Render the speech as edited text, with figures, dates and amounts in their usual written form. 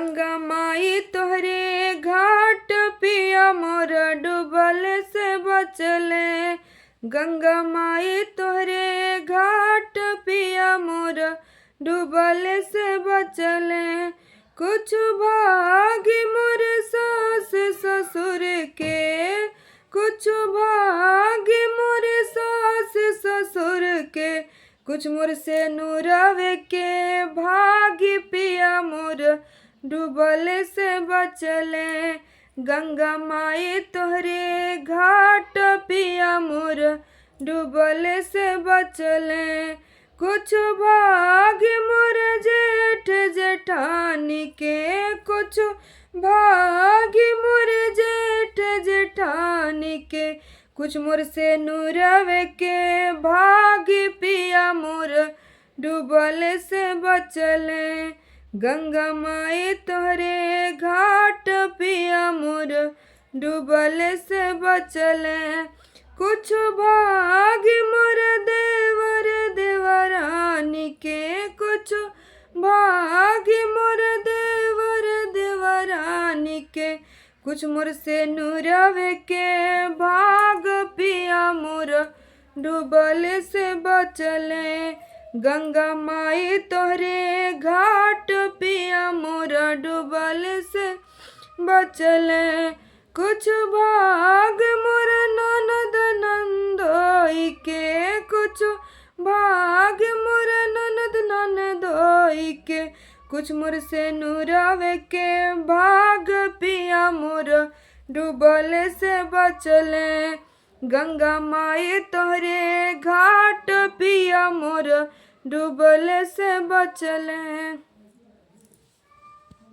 गंगा माई तोहरे घाट पिया मोर डूबल से बचले। गंगा माई तोहरे घाट पिया मोर डूबल से बचले। कुछ भागी मोर सास ससुर के, कुछ भागी मोर सास ससुर के, कुछ मोर से नूरवे के भागी पिया मोर डूबल से बचले। गंगा माई तोहरे घाट पिया मोर डूबल से बचले। कुछ भागी मोर जेठ जेठानी के, कुछ भागी मोर जेठ जेठानी के, कुछ मोर से नूरवे के भागी पिया मोर डूबल से बचले। गंगा माई तोहरे घाट पिया मोर डूबल से बचले। कुछ भागी मोर देवर देवरानी के, कुछ भागी मोर देवर देवरानी के, कुछ मोर से नूरवे के भाग पिया मोर डूबल से बचले। गंगा माई तोहरे घाट पिया मोर डूबल से बचले। कुछ भाग मोर ननद नंदोई के, कुछ भाग मोर ननद नंदोई के, कुछ मोर से नूरवे के भाग पिया मोर डूबल से बचले। गंगा माई तोहरे घाट पिया मोर डूबल से बचले।